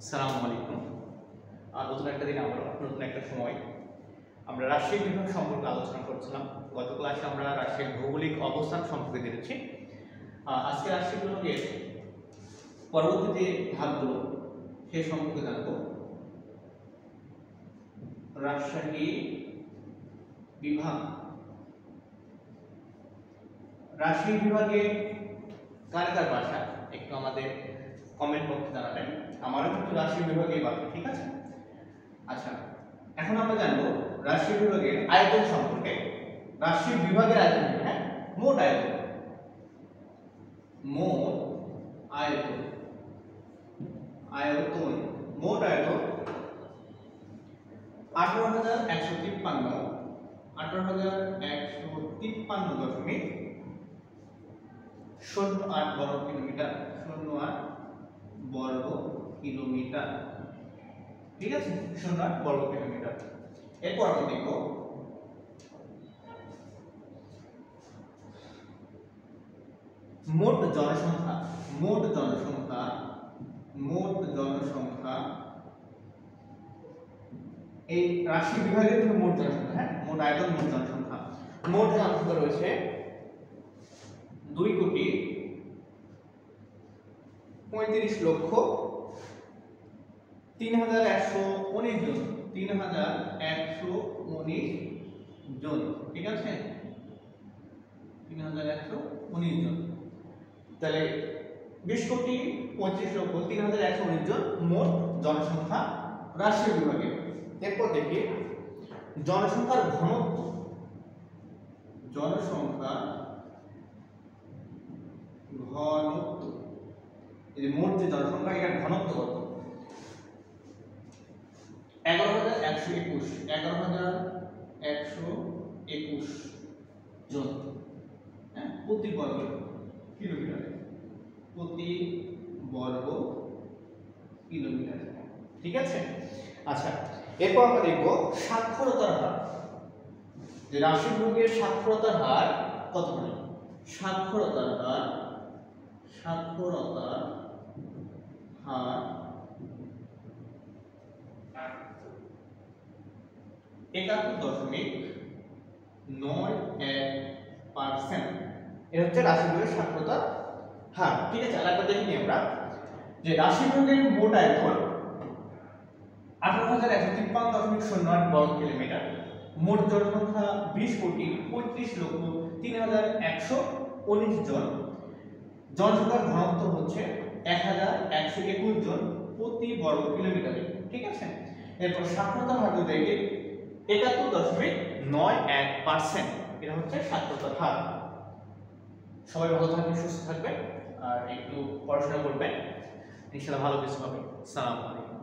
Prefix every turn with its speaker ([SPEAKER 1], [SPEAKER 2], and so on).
[SPEAKER 1] আসসালামু আলাইকুম। নতুন একটা দিন আবার নতুন একটা সময় আমরা রাজশাহী বিভাগ সম্পর্কে আলোচনা করছিলাম। গত ক্লাসে আমরা রাজশাহীর ভৌগোলিক অবস্থান সম্পর্কে জেনেছি। আজকে রাজশাহী বিভাগের পরবর্তী যে ভাগগুলো সেই সম্পর্কে জানবো। রাজশাহী বিভাগ, রাজশাহী বিভাগে কার কার বাসা একটু আমাদের কমেন্ট বক্সে জানাবেন। আমারও কিন্তু রাজশাহী বিভাগেই বাসা, ঠিক আছে? আচ্ছা, এখন আমরা জানবো রাজশাহী বিভাগের আয়তন সম্পর্কে। রাজশাহী বিভাগের আয়তন, হ্যাঁ, মোট আয়তন, মোট আয়তন, আয়তন, মোট আয়তন 18,153, 18,153.08 বর্গ কিলোমিটার, 08 বর্গ কিলোমিটার, ঠিক আছে? 08 বর্গ কিলোমিটার। এরপর আমরা দেখব মোট জনসংখ্যা। মোট জনসংখ্যা, মোট জনসংখ্যা এই রাজশাহী বিভাগের মোট জনসংখ্যা, হ্যাঁ, মোট আয়তন, মোট জনসংখ্যা। মোট জনসংখ্যা রয়েছে 2,35,03,119 জন, 3,119 জন, ঠিক আছে? 3,119 জন। তাহলে 20,35,03,119 জন মোট জনসংখ্যা রাজশাহী বিভাগে। এরপর দেখি জনসংখ্যার ঘনত্ব। জনসংখ্যা ঘনত্ব, এই মোট যে জনসংখ্যা এর ঘনত্ব কত? 11,121, 11,121 জন, হ্যাঁ, প্রতি বর্গ কিলোমিটার, প্রতি বর্গ কিলোমিটার, ঠিক আছে? আচ্ছা, এরপর আমরা দেখব সাক্ষরতার হার। যে রাজশাহী বিভাগের সাক্ষরতার হার কতখানি? সাক্ষরতার হার, সাক্ষরতার হার 71.91%। এটা হচ্ছে রাজশাহী বিভাগের সাক্ষরতার হার, ঠিক আছে? আরেকবার দেখে নিই আমরা যে রাজশাহী বিভাগের মোট আয়তন 18,153.08 বর্গ কিলোমিটার, মোট জনসংখ্যা 20,35,03,119 জন, জনসংখ্যার ঘনত্ব হচ্ছে 1,121 জন প্রতি বর্গ কিলোমিটারে, ঠিক আছে? এরপর সাক্ষরতার হার দেখে 71.91%, এটা হচ্ছে সাক্ষরতার হার। সবাই ভালো থাকবেন, সুস্থ থাকবেন, আর একটু পড়াশোনা করবেন, ইনশাআল্লাহ ভালো কিছু হবে। আসসালামু আলাইকুম।